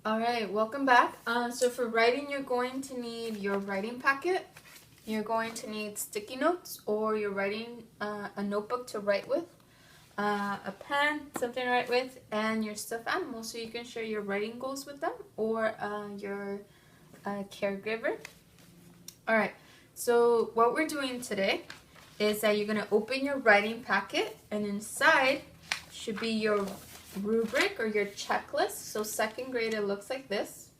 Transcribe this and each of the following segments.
All right, welcome back. So for writing, you're going to need your writing packet. You're going to need sticky notes, or you're writing a notebook to write with, a pen, something to write with, and your stuffed animal so you can share your writing goals with them, or your caregiver. All right, so what we're doing today is that you're going to open your writing packet, and inside should be your rubric or your checklist. So second grade, it looks like this,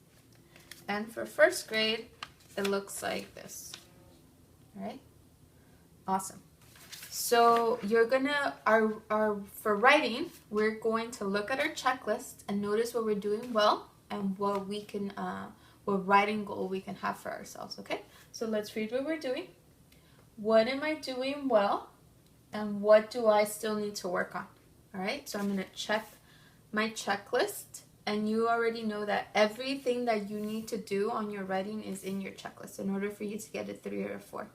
and for first grade, it looks like this. All right, awesome. So you're gonna for writing, we're going to look at our checklist and notice what we're doing well and what we can what writing goal we can have for ourselves. Okay, so let's read what we're doing. What am I doing well, and what do I still need to work on? All right, so I'm gonna check my checklist, and you already know that everything that you need to do on your writing is in your checklist in order for you to get a 3 or a 4.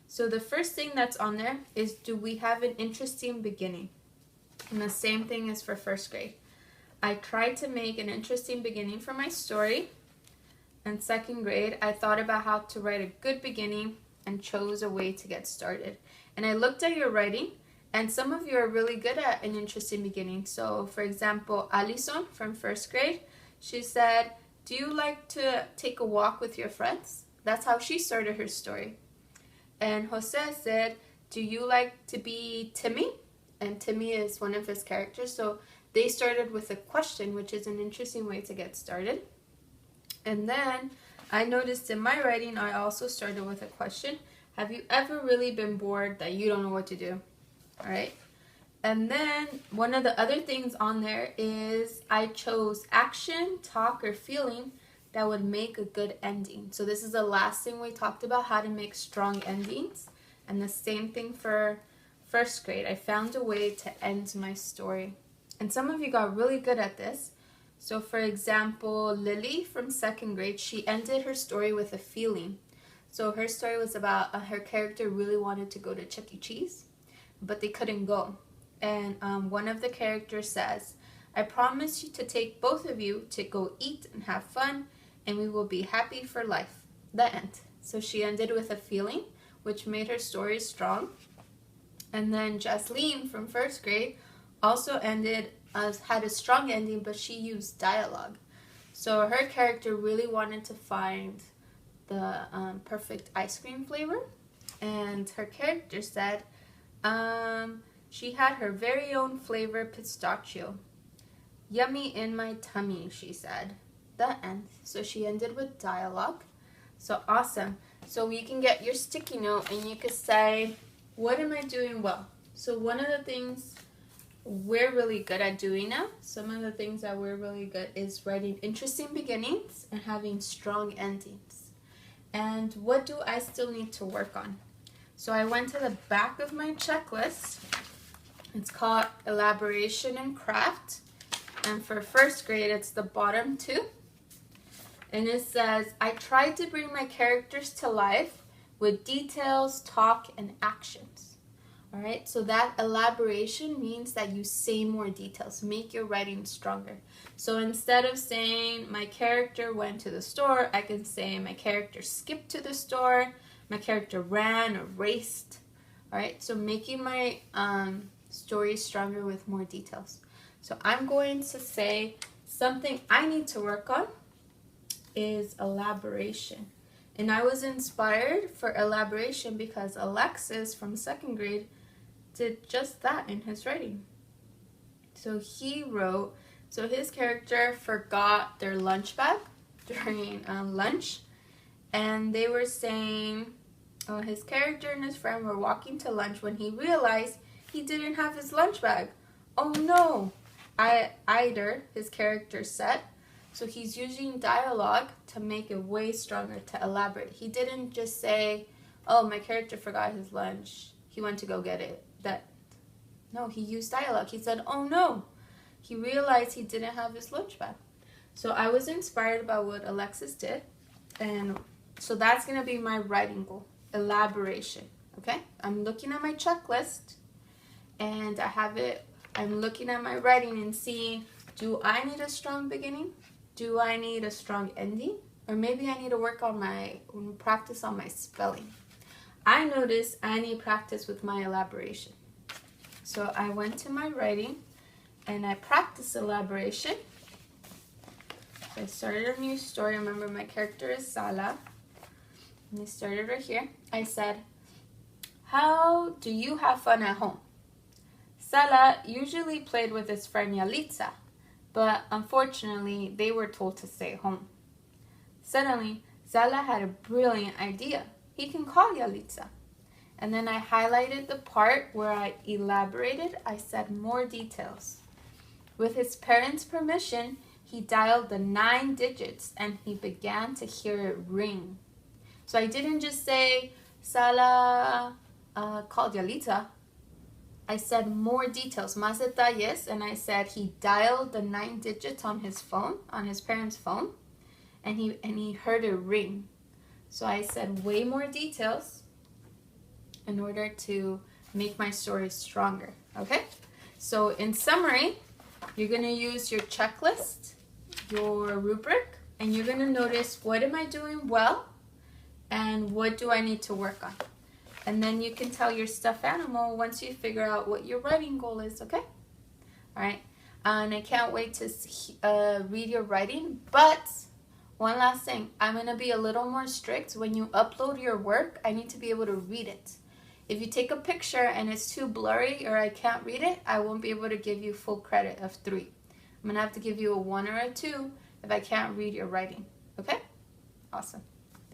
So the first thing that's on there is, do we have an interesting beginning? And the same thing is for first grade. I tried to make an interesting beginning for my story. In second grade, I thought about how to write a good beginning and chose a way to get started. And I looked at your writing, and some of you are really good at an interesting beginning. So for example, Alison from first grade, she said, do you like to take a walk with your friends? That's how she started her story. And Jose said, do you like to be Timmy? And Timmy is one of his characters. So they started with a question, which is an interesting way to get started. And then I noticed in my writing, I also started with a question. Have you ever really been bored that you don't know what to do? All right. And then one of the other things on there is I chose action, talk, or feeling that would make a good ending. So this is the last thing we talked about, how to make strong endings. And the same thing for first grade. I found a way to end my story. And some of you got really good at this. So for example, Lily from second grade, she ended her story with a feeling. So her story was about her character really wanted to go to Chuck E. Cheese, but they couldn't go. And one of the characters says, I promise you to take both of you to go eat and have fun, and we will be happy for life. The end. So she ended with a feeling, which made her story strong. And then Jasleen from first grade also had a strong ending, but she used dialogue. So her character really wanted to find the perfect ice cream flavor, and her character said she had her very own flavor pistachio. Yummy in my tummy, she said. The end. So she ended with dialogue. So awesome. So you can get your sticky note and you could say, what am I doing well? So one of the things we're really good at doing now, some of the things that we're really good is writing interesting beginnings and having strong endings. And what do I still need to work on? So I went to the back of my checklist. It's called Elaboration and Craft. And for first grade, it's the bottom 2. And it says, I tried to bring my characters to life with details, talk, and actions. All right, so that elaboration means that you say more details, make your writing stronger. So instead of saying my character went to the store, I can say my character skipped to the store, my character ran or raced. All right, so making my story stronger with more details. So I'm going to say something I need to work on is elaboration. And I was inspired for elaboration because Alexis from second grade did just that in his writing. So he wrote, so his character forgot their lunch bag during lunch, and they were saying, his character and his friend were walking to lunch when he realized he didn't have his lunch bag. Oh no, Eider, his character said. So he's using dialogue to make it way stronger, to elaborate. He didn't just say, oh, my character forgot his lunch, he went to go get it. No, he used dialogue. He said, oh no, he realized he didn't have his lunch bag. So I was inspired by what Alexis did, and so that's going to be my writing goal, elaboration. Okay, I'm looking at my checklist, and I'm looking at my writing and seeing, do I need a strong beginning? Do I need a strong ending? Or maybe I need to work on practice on my spelling. I noticed I need practice with my elaboration. So I went to my writing and I practiced elaboration. So I started a new story. Remember, my character is Sala. And I started right here. I said, how do you have fun at home? Sala usually played with his friend Yalitza, but unfortunately, they were told to stay home. Suddenly, Sala had a brilliant idea. He can call Yalitza. And then I highlighted the part where I elaborated. I said more details. With his parents' permission, he dialed the 9 digits and he began to hear it ring. So I didn't just say, Sala called Yalitza. I said more details, más detalles, and I said he dialed the 9 digits on his phone, on his parents' phone, and he heard it ring. So I said way more details in order to make my story stronger, okay? So in summary, you're gonna use your checklist, your rubric, and you're gonna notice what am I doing well and what do I need to work on. And then you can tell your stuffed animal once you figure out what your writing goal is, okay? All right, and I can't wait to read your writing, but one last thing, I'm gonna be a little more strict. When you upload your work, I need to be able to read it. If you take a picture and it's too blurry or I can't read it, I won't be able to give you full credit of 3. I'm gonna have to give you a 1 or a 2 if I can't read your writing, okay? Awesome.